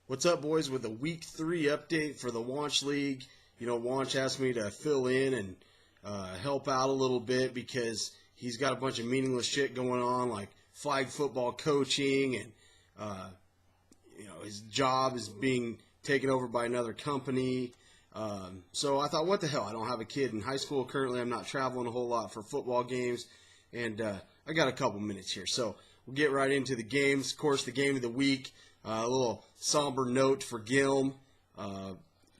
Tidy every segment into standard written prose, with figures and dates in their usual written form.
What's up, boys, with a Week 3 update for the Wonch League. Wonch asked me to fill in and help out a little bit because he's got a bunch of meaningless shit going on, like flag football coaching, and his job is being taken over by another company. So I thought, what the hell? I don't have a kid in high school currently. I'm not traveling a whole lot for football games, and I got a couple minutes here. So we'll get right into the games. Of course, the game of the week. A little somber note for Gilm.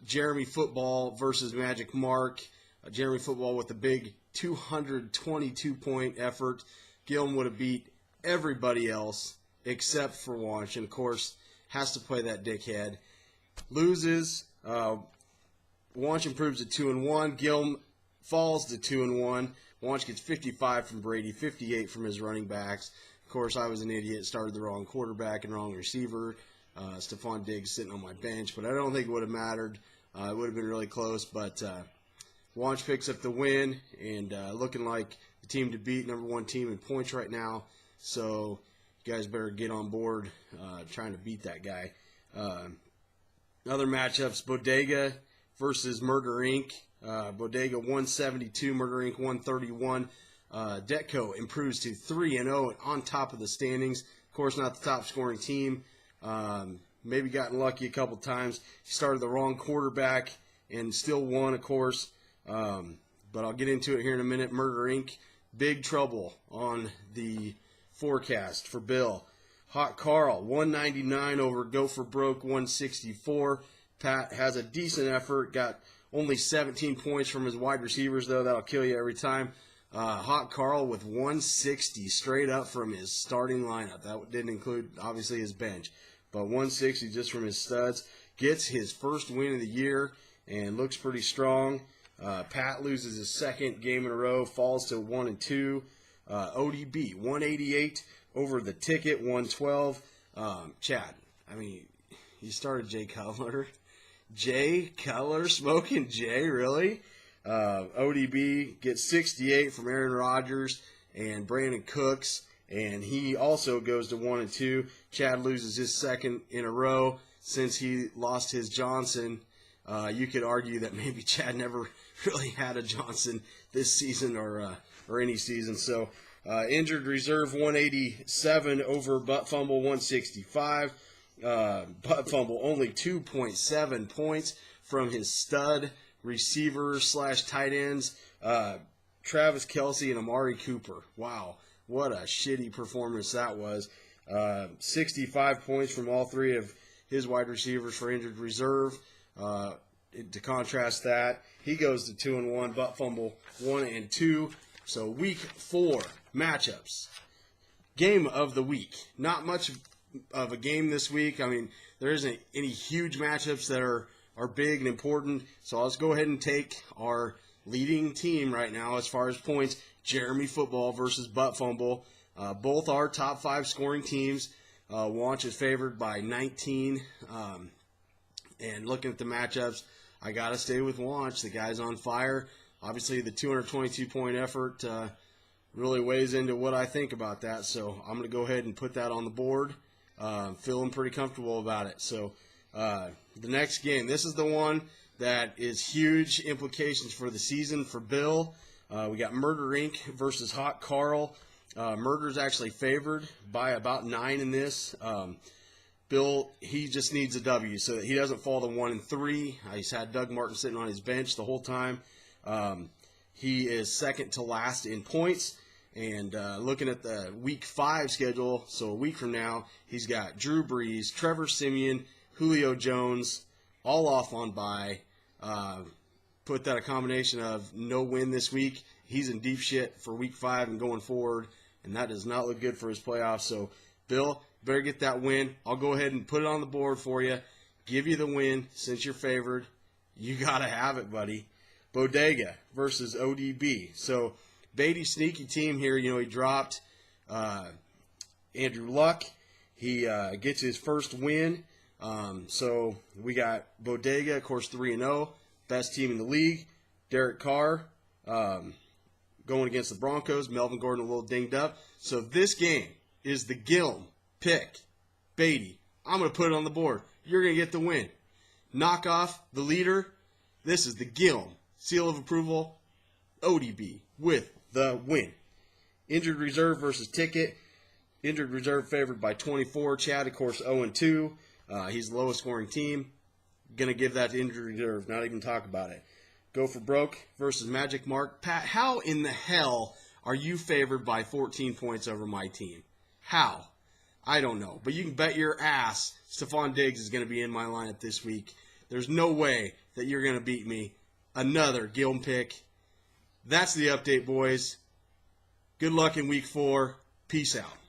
Jeremy Football versus Magic Mark. Jeremy Football with a big 222-point effort. Gilm would have beat everybody else except for Wonch, and of course has to play that dickhead. Loses. Wonch improves to 2-1. Gilm falls to 2-1. Wonch gets 55 from Brady, 58 from his running backs. Of course, I was an idiot, started the wrong quarterback and wrong receiver. Stephon Diggs sitting on my bench, but I don't think it would have mattered. It would have been really close, but Wonch picks up the win, and looking like the team to beat, number one team in points right now. So you guys better get on board trying to beat that guy. Other matchups, Bodega versus Murder Inc. Bodega 172, Murder Inc. 131. Detco improves to 3-0 on top of the standings. Of course, not the top scoring team. Maybe gotten lucky a couple times. He started the wrong quarterback and still won, of course. But I'll get into it here in a minute. Murder Inc. Big trouble on the forecast for Bill. Hot Carl 199 over Go for Broke 164. Pat has a decent effort. Got only 17 points from his wide receivers, though. That'll kill you every time. Hot Carl with 160 straight up from his starting lineup. That didn't include, obviously, his bench. But 160 just from his studs. Gets his first win of the year and looks pretty strong. Pat loses his second game in a row, falls to 1-2. ODB 188 over the ticket, 112. Chad, you started Jay Cutler. Jay Cutler, smoking Jay, really? ODB gets 68 from Aaron Rodgers and Brandon Cooks, and he also goes to 1-2. Chad loses his second in a row since he lost his Johnson. You could argue that maybe Chad never really had a Johnson this season or any season. So injured reserve 187 over Butt Fumble 165. Butt Fumble only 2.7 points from his stud receivers / tight ends, Travis Kelce and Amari Cooper. Wow, what a shitty performance that was. 65 points from all three of his wide receivers for injured reserve. To contrast that, he goes to 2-1, Butt Fumble 1-2. So week 4 matchups. Game of the week. Not much of a game this week. There isn't any huge matchups that are big and important. So let's go ahead and take our leading team right now as far as points. Jeremy Football versus Butt Fumble. Both are top 5 scoring teams. Wonch is favored by 19. And looking at the matchups, I got to stay with Wonch. The guy's on fire. Obviously, the 222-point effort really weighs into what I think about that. So I'm going to go ahead and put that on the board. Feeling pretty comfortable about it. So the next game, this is the one that is huge implications for the season for Bill. We got Murder Inc. versus Hot Carl. Murder's actually favored by about 9 in this. Bill, he just needs a W so that he doesn't fall to 1-3. He's had Doug Martin sitting on his bench the whole time. He is second to last in points. And looking at the Week 5 schedule, so a week from now, he's got Drew Brees, Trevor Siemian, Julio Jones, all off on bye. Put that a combination of no win this week. He's in deep shit for Week 5 and going forward, and that does not look good for his playoffs. So, Bill, better get that win. I'll go ahead and put it on the board for you. Give you the win since you're favored. You got to have it, buddy. Bodega versus ODB. So, Beatty's sneaky team here. He dropped Andrew Luck. He gets his first win. So we got Bodega, of course, 3-0. Best team in the league. Derek Carr going against the Broncos. Melvin Gordon a little dinged up. So this game is the Gilm pick. Beatty, I'm going to put it on the board. you're going to get the win. Knock off the leader. This is the Gilm seal of approval ODB with the win. Injured reserve versus ticket. Injured reserve favored by 24. Chad, of course, 0-2. He's the lowest scoring team. Going to give that to injured reserve. Not even talk about it. Go for broke versus Magic Mark. Pat, how in the hell are you favored by 14 points over my team? How? I don't know. But you can bet your ass Stephon Diggs is going to be in my lineup this week. There's no way that you're going to beat me. Another Gilm pick. That's the update, boys. Good luck in week 4. Peace out.